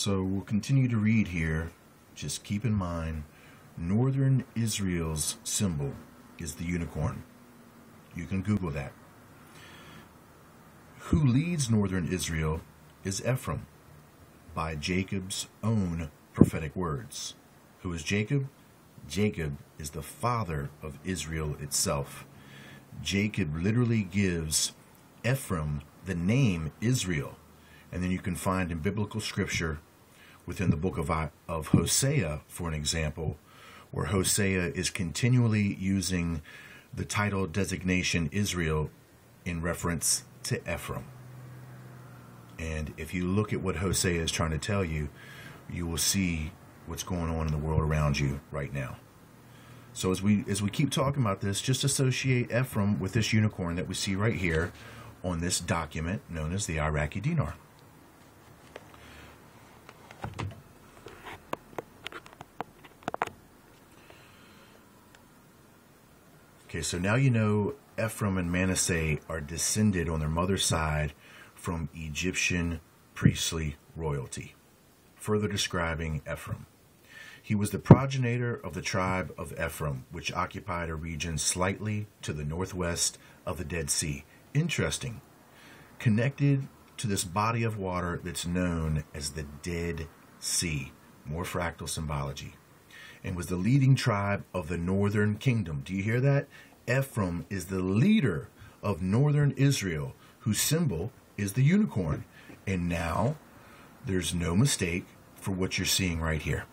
So we'll continue to read here. Just keep in mind, Northern Israel's symbol is the unicorn. You can Google that. Who leads Northern Israel is Ephraim, by Jacob's own prophetic words. Who is Jacob? Jacob is the father of Israel itself. Jacob literally gives Ephraim the name Israel. And then you can find in biblical scripture within the book of Hosea, for an example, where Hosea is continually using the title designation Israel in reference to Ephraim. And if you look at what Hosea is trying to tell you, you will see what's going on in the world around you right now. So as we keep talking about this, just associate Ephraim with this unicorn that we see right here on this document known as the Iraqi dinar. Okay, so now you know Ephraim and Manasseh are descended on their mother's side from Egyptian priestly royalty. Further describing Ephraim. He was the progenitor of the tribe of Ephraim, which occupied a region slightly to the northwest of the Dead Sea. Interesting. Connected to this body of water that's known as the Dead Sea. More fractal symbology. And was the leading tribe of the northern kingdom. Do you hear that? Ephraim is the leader of northern Israel, whose symbol is the unicorn. And now there's no mistake for what you're seeing right here.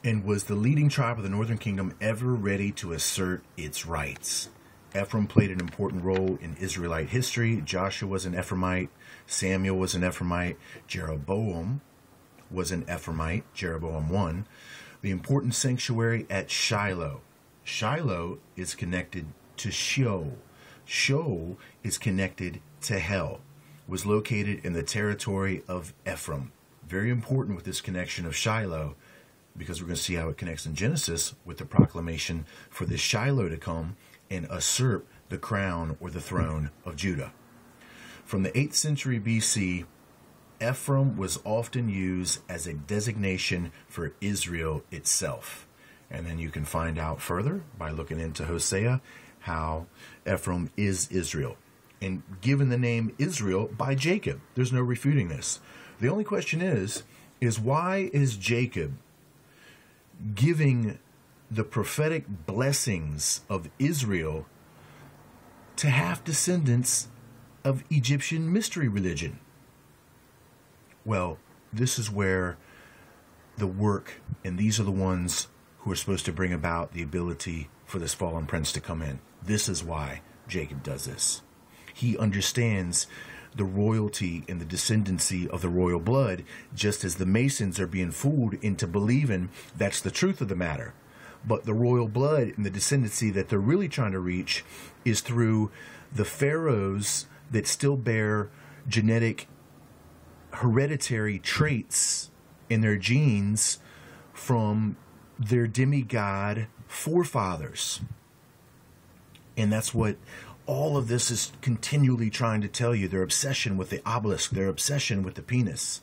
And was the leading tribe of the northern kingdom ever ready to assert its rights? Ephraim played an important role in Israelite history. Joshua was an Ephraimite. Samuel was an Ephraimite. Jeroboam was an Ephraimite. Jeroboam 1. The important sanctuary at Shiloh. Shiloh is connected to Sheol. Sheol is connected to hell. Was located in the territory of Ephraim. Very important with this connection of Shiloh, because we're going to see how it connects in Genesis with the proclamation for this Shiloh to come and usurp the crown or the throne of Judah. From the 8th century BC, Ephraim was often used as a designation for Israel itself. And then you can find out further by looking into Hosea how Ephraim is Israel. And given the name Israel by Jacob. There's no refuting this. The only question is why is Jacob giving the prophetic blessings of Israel to half descendants of Egyptian mystery religion? Well, this is where the work, and these are the ones who are supposed to bring about the ability for this fallen prince to come in. This is why Jacob does this. He understands the royalty and the descendancy of the royal blood, just as the Masons are being fooled into believing that's the truth of the matter. But the royal blood and the descendancy that they're really trying to reach is through the pharaohs that still bear genetic hereditary traits in their genes from their demigod forefathers. And that's what all of this is continually trying to tell you. Their obsession with the obelisk, their obsession with the penis,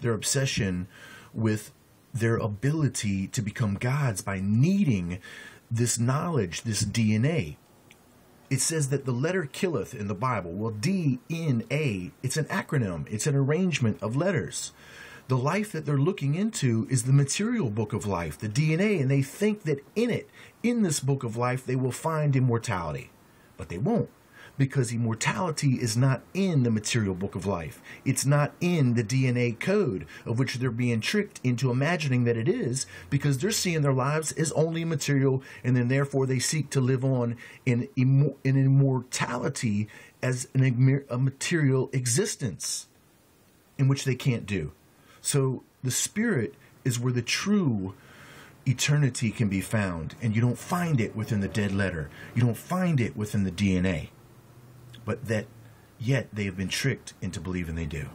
their obsession with their ability to become gods by needing this knowledge, this DNA. It says that the letter killeth in the Bible. Well, DNA, it's an acronym. It's an arrangement of letters. The life that they're looking into is the material book of life, the DNA, and they think that in this book of life, they will find immortality. But they won't, because immortality is not in the material book of life. It's not in the DNA code, of which they're being tricked into imagining that it is, because they're seeing their lives as only material, and then therefore they seek to live on in immortality as a material existence, in which they can't do. So the spirit is where the true eternity can be found, and you don't find it within the dead letter. You don't find it within the DNA. But that yet they have been tricked into believing they do.